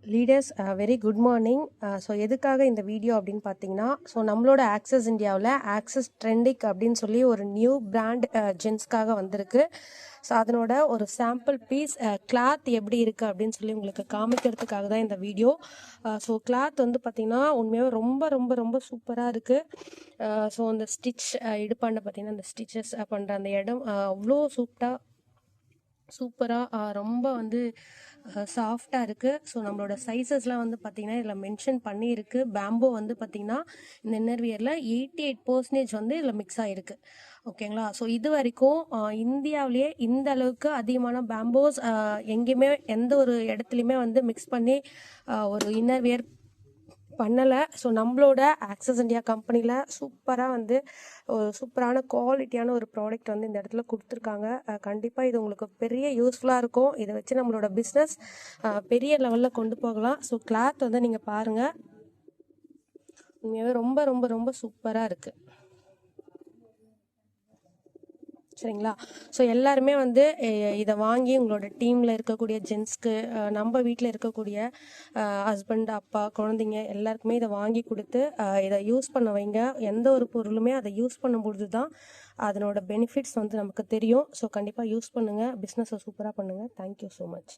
Leaders very good morning. So எதுக்காக இந்த video அப்படின்னு பார்த்தீங்கன்னா, ஸோ நம்மளோட ஆக்சஸ் இந்தியாவில் ஆக்சஸ் ட்ரெண்டிக் அப்படின்னு சொல்லி ஒரு நியூ பிராண்ட் ஜென்ஸ்க்காக வந்திருக்கு. ஸோ அதனோட ஒரு சாம்பிள் பீஸ் கிளாத் எப்படி இருக்குது அப்படின்னு சொல்லி உங்களுக்கு காமிக்கிறதுக்காக தான் இந்த வீடியோ. ஸோ கிளாத் வந்து பார்த்திங்கன்னா உண்மையாக ரொம்ப ரொம்ப ரொம்ப சூப்பராக இருக்குது. ஸோ அந்த ஸ்டிச் இடுப்பாண்ட பார்த்திங்கன்னா அந்த ஸ்டிச்சஸ் பண்ணுற அந்த இடம் அவ்வளோ சூப்பராக ரொம்ப வந்து சாஃப்டாக இருக்குது. ஸோ நம்மளோட சைஸஸ்லாம் வந்து பார்த்திங்கன்னா இதில் மென்ஷன் பண்ணியிருக்கு. பேம்போ வந்து பார்த்திங்கன்னா இந்த இன்னர்வியரில் 88% வந்து இதில் மிக்ஸ் ஆகிருக்கு. ஓகேங்களா? ஸோ இது வரைக்கும் இந்தியாவிலேயே இந்த அளவுக்கு அதிகமான பேம்போஸ் எங்கேயுமே எந்த ஒரு இடத்துலையுமே வந்து மிக்ஸ் பண்ணி ஒரு இன்னர்வியர் பண்ணலை. ஸோ நம்மளோட ஆக்சஸ் இந்தியா கம்பெனியில் சூப்பராக வந்து ஒரு சூப்பரான குவாலிட்டியான ஒரு ப்ராடக்ட் வந்து இந்த இடத்துல கொடுத்துருக்காங்க. கண்டிப்பாக இது உங்களுக்கு பெரிய யூஸ்ஃபுல்லாக இருக்கும். இதை வச்சு நம்மளோட பிஸ்னஸ் பெரிய லெவலில் கொண்டு போகலாம். ஸோ கிளாத் வந்து நீங்கள் பாருங்கள், உண்மையாகவே ரொம்ப ரொம்ப ரொம்ப சூப்பராக இருக்குது. சரிங்களா? ஸோ எல்லாருமே வந்து இதை வாங்கி உங்களோட டீமில் இருக்கக்கூடிய ஜென்ஸ்க்கு, நம்ம வீட்டில் இருக்கக்கூடிய ஹஸ்பண்ட், அப்பா, குழந்தைங்க எல்லாருக்குமே இதை வாங்கி கொடுத்து இதை யூஸ் பண்ண வைங்க. எந்த ஒரு பொருளுமே அதை யூஸ் பண்ணும்பொழுது தான் அதனோட பெனிஃபிட்ஸ் வந்து நமக்கு தெரியும். ஸோ கண்டிப்பாக யூஸ் பண்ணுங்கள், பிஸ்னஸை சூப்பராக பண்ணுங்கள். Thank you so much.